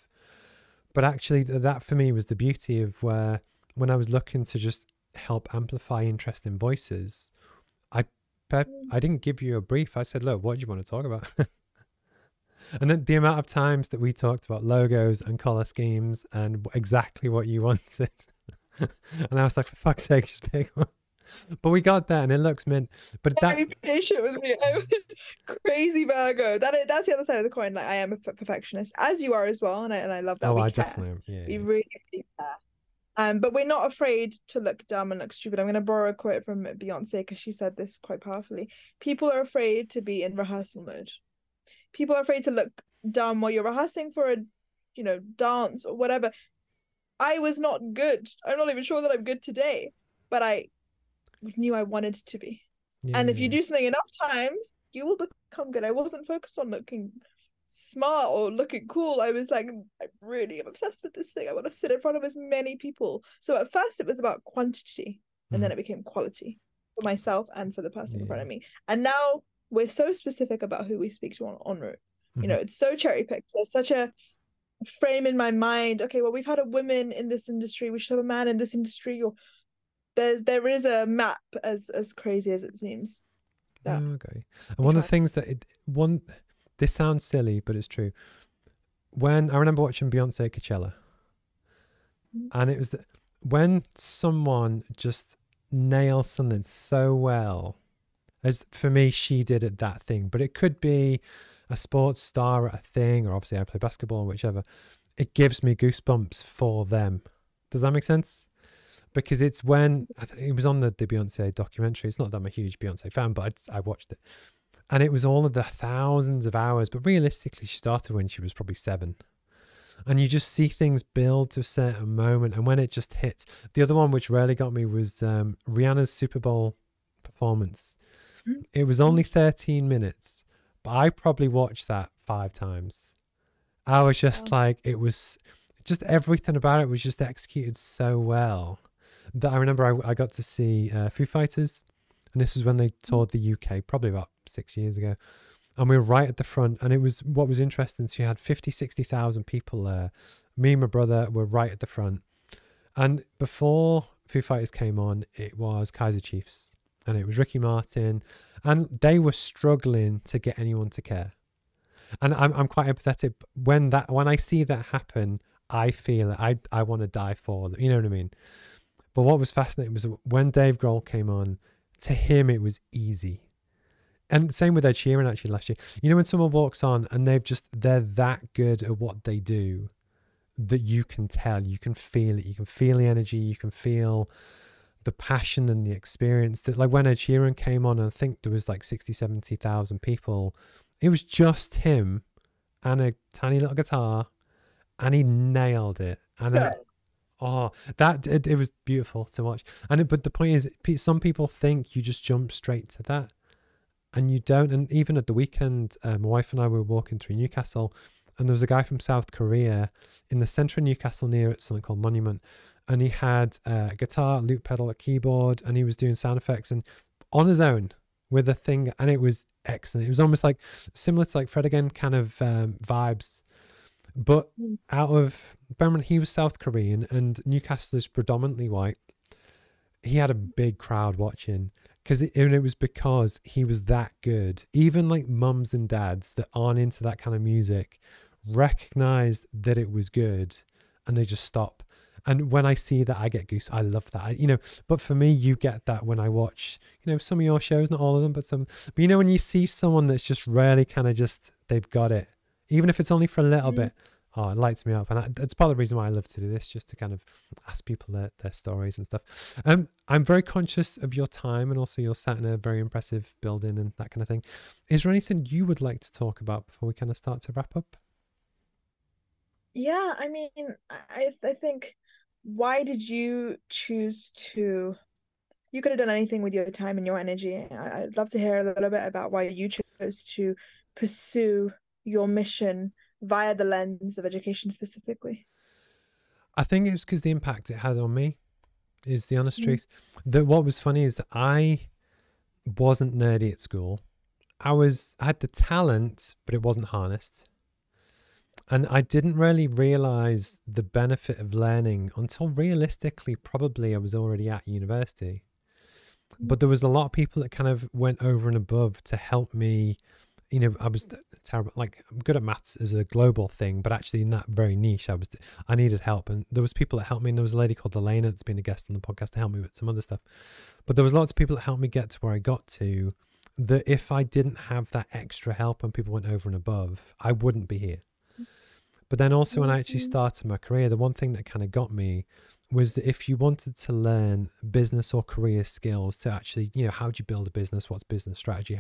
Speaker 1: But actually that for me was the beauty of where, when I was looking to just help amplify interest in voices, I didn't give you a brief. I said, look, what do you want to talk about? And then the amount of times that we talked about logos and color schemes and exactly what you wanted. And I was like, for fuck's sake, just pick one. But we got there and it looks mint. But that
Speaker 2: patient with me. I'm crazy Virgo. That's the other side of the coin. Like, I am a perfectionist, as you are as well, and I love that.
Speaker 1: Oh,
Speaker 2: we
Speaker 1: I
Speaker 2: care.
Speaker 1: definitely am. Yeah,
Speaker 2: we really, really care. But we're not afraid to look dumb and look stupid. I'm going to borrow a quote from Beyonce, because she said this quite powerfully. People are afraid to be in rehearsal mode. People are afraid to look dumb while you're rehearsing for a, you know, dance or whatever. I was not good. I'm not even sure that I'm good today, but I knew I wanted to be. Yeah. And if you do something enough times, you will become good. I wasn't focused on looking smart or looking cool. I was like, I really am obsessed with this thing. I want to sit in front of as many people. So at first it was about quantity, and then it became quality for myself and for the person in front of me. And now we're so specific about who we speak to on route. You know, it's so cherry picked. There's such a frame in my mind. Okay, well, we've had a woman in this industry, we should have a man in this industry. Or there is a map, as crazy as it seems.
Speaker 1: Yeah. Okay. And one of the things that this sounds silly, but it's true. When I remember watching Beyonce at Coachella, and it was when someone just nails something so well, as for me, she did at that thing, but it could be a sports star at a thing, or obviously I play basketball or whichever. It gives me goosebumps for them. Does that make sense? Because it's when it was on the Beyonce documentary. It's not that I'm a huge Beyonce fan, but I watched it. And it was all of the thousands of hours. But realistically, she started when she was probably 7. And you just see things build to a certain moment. And when it just hits. The other one which really got me was Rihanna's Super Bowl performance. It was only 13 minutes, but I probably watched that 5 times. I was just
Speaker 2: Wow.
Speaker 1: like, it was just everything about it was just executed so well that I remember I got to see Foo Fighters, and this is when they toured the UK, probably about 6 years ago. And we were right at the front, and it was what was interesting. So you had 50, 60,000 people there. Me and my brother were right at the front. And before Foo Fighters came on, it was Kaiser Chiefs, and it was Ricky Martin, and they were struggling to get anyone to care. And I'm quite empathetic when I see that happen. I feel it. I want to die for them. You know what I mean? But what was fascinating was when Dave Grohl came on, to him it was easy. And same with Ed Sheeran actually last year. You know, when someone walks on and they're that good at what they do that you can tell, you can feel it, you can feel the energy, you can feel the passion and the experience. That, like when Ed Sheeran came on, I think there was like 60, 70,000 people. It was just him and a tiny little guitar, and he nailed it. And it was beautiful to watch. But the point is, some people think you just jump straight to that, and you don't. And even at the weekend, my wife and I were walking through Newcastle, and there was a guy from South Korea in the centre of Newcastle near something called Monument, and he had a guitar, a loop pedal, a keyboard, and he was doing sound effects and on his own with a thing, and it was excellent. It was almost like similar to like Fred again kind of vibes, but Berman, he was South Korean, and Newcastle is predominantly white. He had a big crowd watching because it was because he was that good. Even like mums and dads that aren't into that kind of music recognized that it was good, and they just stop. And when I see that, I get goose. I love that. But for me, you get that when I watch, some of your shows, not all of them, but some. But when you see someone that's just really kind of just, they've got it, even if it's only for a little bit, it lights me up. And it's part of the reason why I love to do this, just to kind of ask people their stories and stuff. I'm very conscious of your time, and also you're sat in a very impressive building and that kind of thing. Is there anything you would like to talk about before we kind of start to wrap up?
Speaker 2: Yeah, I mean, I think, why did you choose to? You could have done anything with your time and your energy. I'd love to hear a little bit about why you chose to pursue your mission via the lens of education specifically.
Speaker 1: I think it was because the impact it had on me is the honest truth. What was funny is that I wasn't nerdy at school. I had the talent, but it wasn't harnessed. And I didn't really realize the benefit of learning until realistically, probably I was already at university. But there was a lot of people that kind of went over and above to help me. I was terrible. Like, I'm good at maths as a global thing, but actually in that very niche, I needed help. And there was people that helped me. And there was a lady called Elena that's been a guest on the podcast to help me with some other stuff. But there was lots of people that helped me get to where I got to, that if I didn't have that extra help and people went over and above, I wouldn't be here. But then also when I actually started my career, the one thing that kind of got me was that if you wanted to learn business or career skills to actually, how do you build a business? What's business strategy?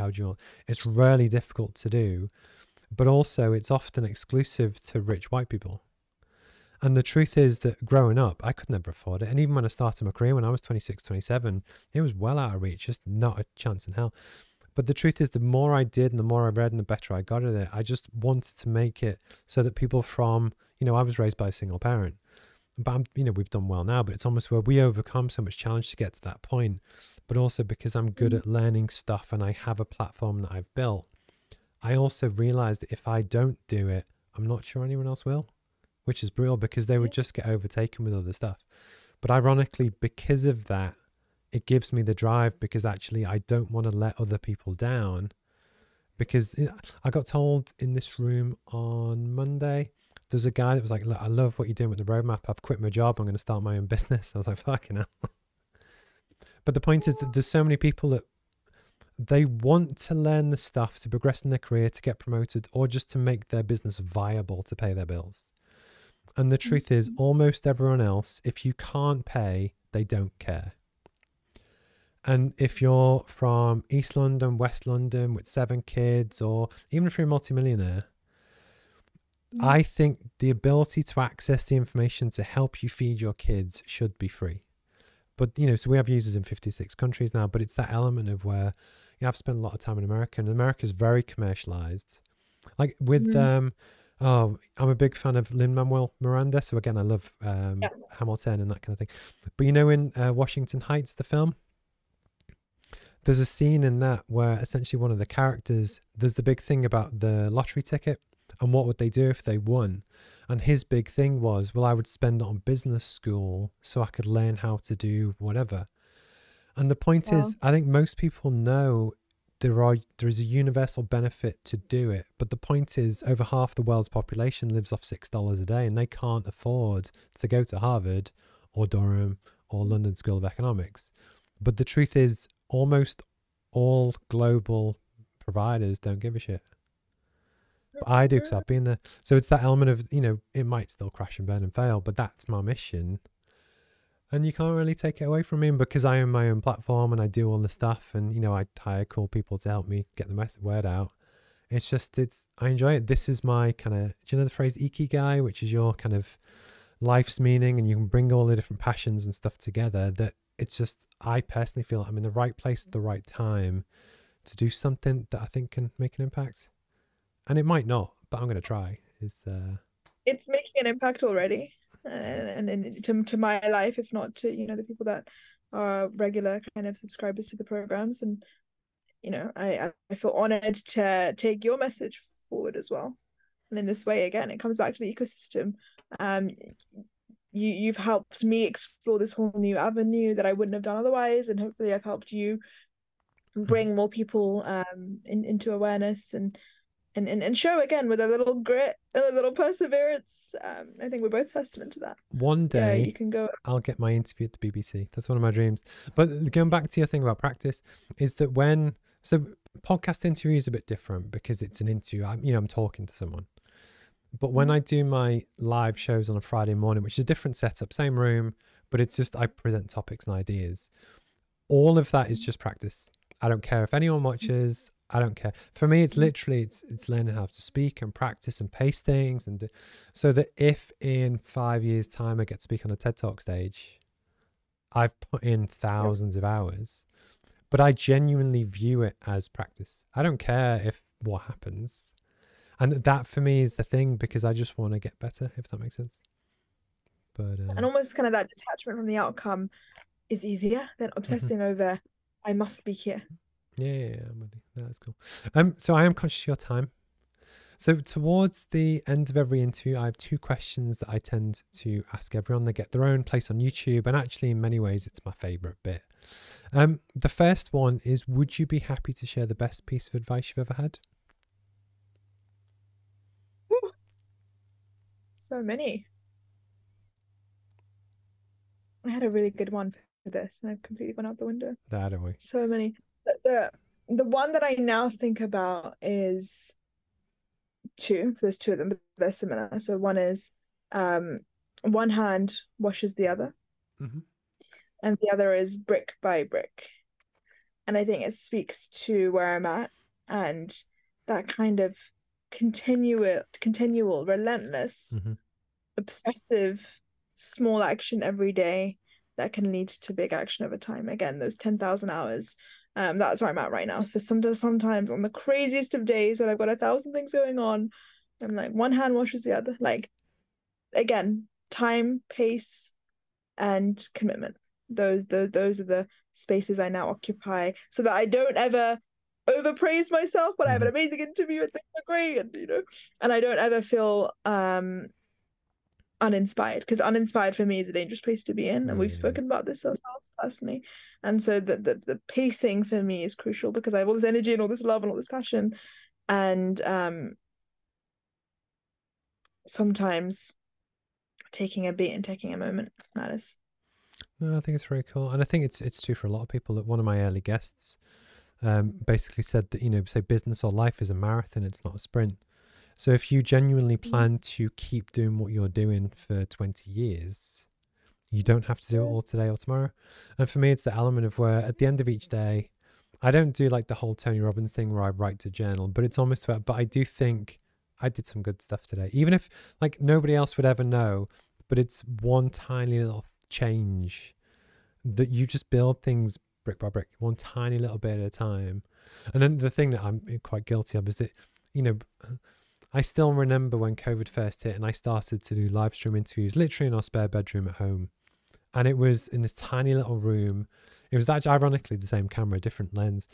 Speaker 1: It's really difficult to do, but also it's often exclusive to rich white people. And the truth is that growing up, I could never afford it. And even when I started my career, when I was 26, 27, it was well out of reach, just not a chance in hell. But the truth is, the more I did and the more I read and the better I got at it, I just wanted to make it so that people from, I was raised by a single parent, but we've done well now, but it's almost where we overcome so much challenge to get to that point. But also because I'm good at learning stuff and I have a platform that I've built, I also realized that if I don't do it, I'm not sure anyone else will, which is brutal because they would just get overtaken with other stuff. But ironically, because of that, it gives me the drive, because actually I don't want to let other people down. Because I got told in this room on Monday, there's a guy that was like, look, I love what you're doing with the roadmap. I've quit my job. I'm going to start my own business. I was like, fucking hell. But the point is that there's so many people that they want to learn the stuff to progress in their career, to get promoted, or just to make their business viable to pay their bills. And the truth is, almost everyone else, if you can't pay, they don't care. And if you're from East London, West London with 7 kids, or even if you're a multimillionaire, I think the ability to access the information to help you feed your kids should be free. But, so we have users in 56 countries now, but it's that element of where, yeah, I've spent a lot of time in America, and America's very commercialized. Like with oh, I'm a big fan of Lin-Manuel Miranda, so again, I love
Speaker 2: Yeah.
Speaker 1: Hamilton and that kind of thing. But you know, in Washington Heights, the film, there's a scene in that where essentially one of the characters, there's the big thing about the lottery ticket and what would they do if they won. And his big thing was, well, I would spend it on business school so I could learn how to do whatever. And the point is, I think most people know there is a universal benefit to do it. But the point is, over half the world's population lives off $6 a day, and they can't afford to go to Harvard or Durham or London School of Economics. But the truth is, almost all global providers don't give a shit. But I do, because I've been there. So it's that element of, you know, it might still crash and burn and fail, but that's my mission. And you can't really take it away from me, because I own my own platform and I do all the stuff, and, you know, I hire cool people to help me get the word out. It's just, I enjoy it. This is my kind of, do you know the phrase ikigai, which is your kind of life's meaning, and you can bring all the different passions and stuff together. That it's just, I personally feel like I'm in the right place at the right time to do something that I think can make an impact. And it might not, but I'm going to try. It's
Speaker 2: making an impact already. And to my life, if not to, you know, the people that are regular kind of subscribers to the programs. And, you know, I feel honored to take your message forward as well. And in this way, again, it comes back to the ecosystem. You've helped me explore this whole new avenue that I wouldn't have done otherwise, and hopefully I've helped you bring more people into awareness and show, again, with a little grit and a little perseverance. I think we're both testament to that.
Speaker 1: One day,
Speaker 2: you can go.
Speaker 1: I'll get my interview at the BBC. That's one of my dreams. But going back to your thing about practice, is that so podcast interview is a bit different because it's an interview. I'm talking to someone. But when I do my live shows on a Friday morning, which is a different setup, same room, but it's just I present topics and ideas. All of that is just practice. I don't care if anyone watches. I don't care. For me, it's literally, it's learning how to speak and practice and pace things, and so that if in 5 years' time I get to speak on a TED Talk stage, I've put in thousands of hours, but I genuinely view it as practice. I don't care if what happens. And that for me is the thing, because I just want to get better, if that makes sense. But
Speaker 2: and almost kind of that detachment from the outcome is easier than obsessing over, I must be here.
Speaker 1: Yeah, I'm with you. No, that's cool. So I am conscious of your time. So towards the end of every interview, I have 2 questions that I tend to ask everyone. They get their own place on YouTube, and actually in many ways it's my favorite bit. The first one is, would you be happy to share the best piece of advice you've ever had?
Speaker 2: Ooh. So many. I had a really good one for this, and I've completely gone out the window.
Speaker 1: Don't we?
Speaker 2: So many. The one that I now think about is 2. So there's 2 of them, but they're similar. So one is, one hand washes the other, and the other is brick by brick. And I think it speaks to where I'm at, and that kind of continual, relentless, obsessive, small action every day that can lead to big action over time. Again, those 10,000 hours. That's where I'm at right now. So sometimes on the craziest of days when I've got 1,000 things going on, I'm like, one hand washes the other. Like, again, time, pace, and commitment. Those are the spaces I now occupy, so that I don't ever overpraise myself when I have an amazing interview and things are great, and and I don't ever feel uninspired, because uninspired for me is a dangerous place to be in, and we've spoken about this ourselves personally. And so the pacing for me is crucial, because I have all this energy and all this love and all this passion, and sometimes taking a beat and taking a moment matters.
Speaker 1: No, I think it's very cool, and I think it's true for a lot of people. That one of my early guests basically said that, say business or life is a marathon, it's not a sprint. So if you genuinely plan to keep doing what you're doing for 20 years, you don't have to do it all today or tomorrow. And for me, it's the element of where at the end of each day, I don't do like the whole Tony Robbins thing where I write to journal, but it's almost about, but I do think I did some good stuff today, even if like nobody else would ever know, but it's one tiny little change that you just build things brick by brick, one tiny little bit at a time. And then the thing that I'm quite guilty of is that, you know, I still remember when COVID first hit and I started to do live stream interviews literally in our spare bedroom at home. And it was in this tiny little room. It was actually ironically the same camera, different lens.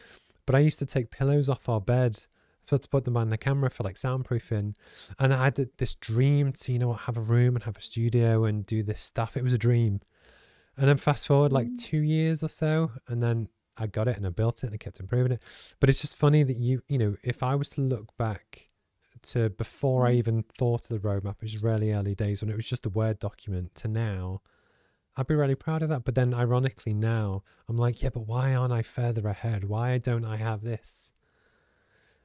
Speaker 1: But I used to take pillows off our bed to put them on the camera for like soundproofing. And I had this dream to, you know, have a room and have a studio and do this stuff. It was a dream. And then fast forward like 2 years or so, and then I got it and I built it and I kept improving it. But it's just funny that you know, if I was to look back to before I even thought of the roadmap, which was really early days when it was just a Word document, to now, I'd be really proud of that. But then ironically now, I'm like, yeah, but why aren't I further ahead? Why don't I have this?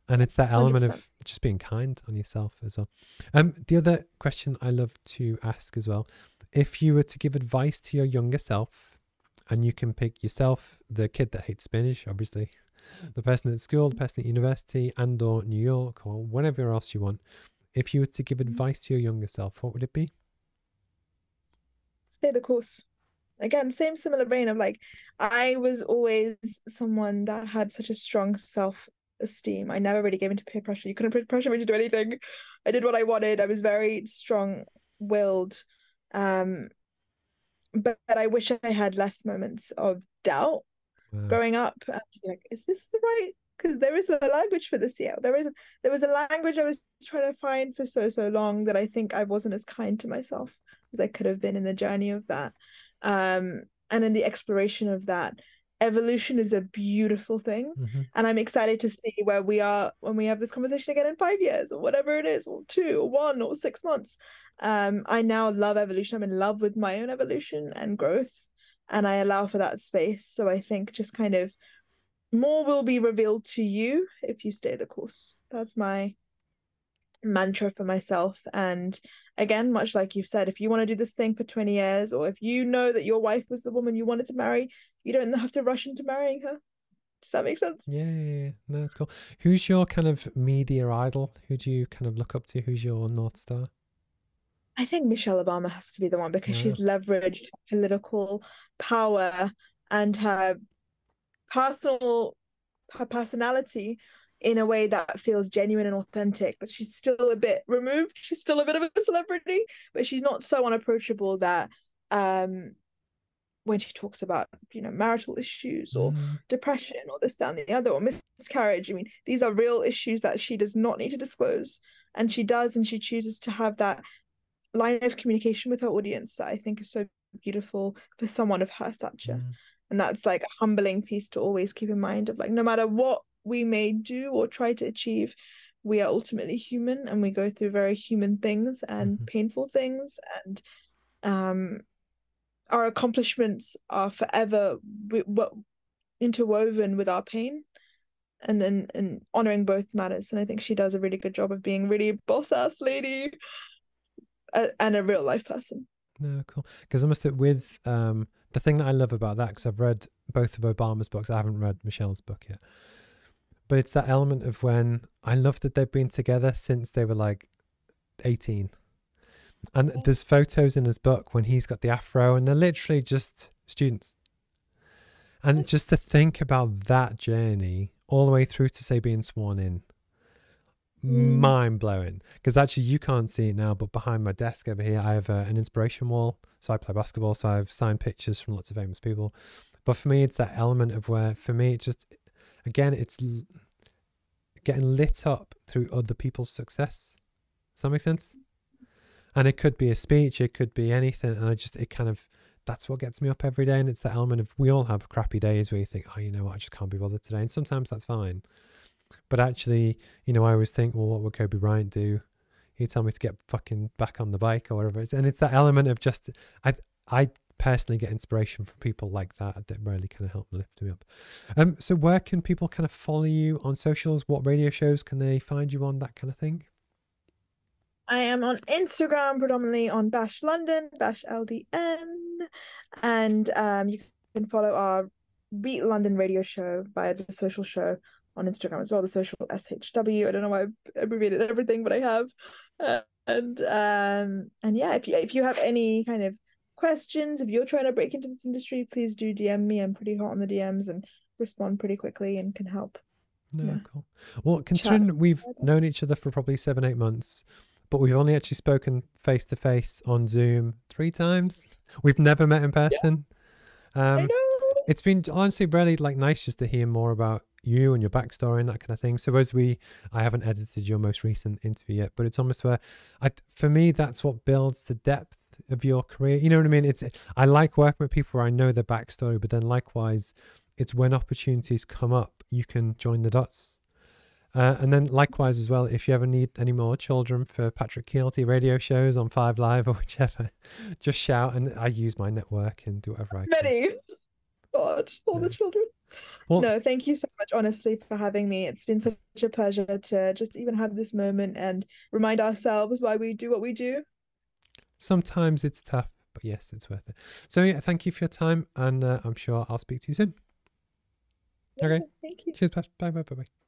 Speaker 1: And it's that element
Speaker 2: 100%.
Speaker 1: of just being kind on yourself as well. The other question I love to ask as well, if you were to give advice to your younger self, and you can pick yourself, the kid that hates spinach, obviously, the person at school, the person at university, and or New York, or wherever else you want. If you were to give advice to your younger self, what would it be?
Speaker 2: Stay the course. Again, similar vein of like, I was always someone that had such a strong self-esteem. I never really gave into peer pressure. You couldn't pressure me to do anything. I did what I wanted. I was very strong-willed. But I wish I had less moments of doubt growing up, to be like, is this the right? Because there is a language for this. Yeah, there was a language I was trying to find for so long that I think I wasn't as kind to myself as I could have been in the journey of that, and in the exploration of that. Evolution is a beautiful thing, and I'm excited to see where we are when we have this conversation again in 5 years or whatever it is, or 2 or 1 or 6 months. I now love evolution. I'm in love with my own evolution and growth, and I allow for that space. So I think just kind of more will be revealed to you if you stay the course. That's my mantra for myself. And again, much like you've said, if you want to do this thing for 20 years, or if you know that your wife was the woman you wanted to marry, you don't have to rush into marrying her. Does that make sense?
Speaker 1: Yeah. No, that's cool. Who's your kind of media idol? Who do you kind of look up to? Who's your North Star?
Speaker 2: I think Michelle Obama has to be the one, because she's leveraged political power and her personality in a way that feels genuine and authentic, but she's still a bit removed. She's still a bit of a celebrity, but she's not so unapproachable that when she talks about, you know, marital issues or depression or this, that, and the other, or miscarriage, I mean, these are real issues that she does not need to disclose, and she does, and she chooses to have that line of communication with her audience that I think is so beautiful for someone of her stature. And that's like a humbling piece to always keep in mind, of like, no matter what we may do or try to achieve, we are ultimately human, and we go through very human things and painful things, and our accomplishments are forever interwoven with our pain, and honoring both matters. And I think she does a really good job of being really boss ass lady and a real life person.
Speaker 1: No, cool. Because I must have, with the thing that I love about that, because I've read both of Obama's books, I haven't read Michelle's book yet, but it's that element of when I love that they've been together since they were like 18. And there's photos in his book when he's got the afro and they're literally just students. And just to think about that journey all the way through to, say, being sworn in, mind blowing. Because actually you can't see it now, but behind my desk over here I have an inspiration wall. So I play basketball, so I've signed pictures from lots of famous people. But for me, it's that element of where, for me, it's just, again, it's getting lit up through other people's success. Does that make sense? And it could be a speech, it could be anything, and it kind of, that's what gets me up every day. And it's that element of, we all have crappy days where you think, oh, you know what, I just can't be bothered today. And sometimes that's fine. But actually, you know, I always think, well, what would Kobe Bryant do? He'd tell me to get fucking back on the bike or whatever it is. And it's that element of just, I personally get inspiration from people like that really kind of help lift me up. So where can people kind of follow you on socials? What radio shows can they find you on, that kind of thing?
Speaker 2: I am on Instagram, predominantly on Bash London, Bash LDN, and you can follow our Beat London radio show via the social show on Instagram as well, the social SHW. I don't know why I've abbreviated everything, but I have. And yeah, if you have any kind of questions, if you're trying to break into this industry, please do DM me. I'm pretty hot on the DMs and respond pretty quickly and can help.
Speaker 1: No,
Speaker 2: yeah,
Speaker 1: cool. Well,
Speaker 2: chat.
Speaker 1: considering we've known each other for probably 7, 8 months, but we've only actually spoken face to face on Zoom 3 times. We've never met in
Speaker 2: Yeah,
Speaker 1: person.
Speaker 2: I
Speaker 1: Um,
Speaker 2: know.
Speaker 1: it's been honestly really like nice just to hear more about you and your backstory and that kind of thing. So I haven't edited your most recent interview yet, but it's almost where for me, that's what builds the depth of your career. You know what I mean? I like working with people where I know their backstory, but then likewise, it's when opportunities come up, you can join the dots. And then likewise as well, if you ever need any more children for Patrick Keelty radio shows on 5 Live or whichever, just shout and I use my network and do whatever I can.
Speaker 2: Many. God, all the
Speaker 1: Yeah.
Speaker 2: children.
Speaker 1: Well,
Speaker 2: No, thank you so much, honestly, for having me. It's been such a pleasure to just even have this moment and remind ourselves why we do what we do.
Speaker 1: sometimes it's tough, but yes, it's worth it. So yeah, thank you for your time, and I'm sure I'll speak to you soon. Okay.
Speaker 2: Amazing. Thank you.
Speaker 1: Cheers, bye, bye, bye, bye.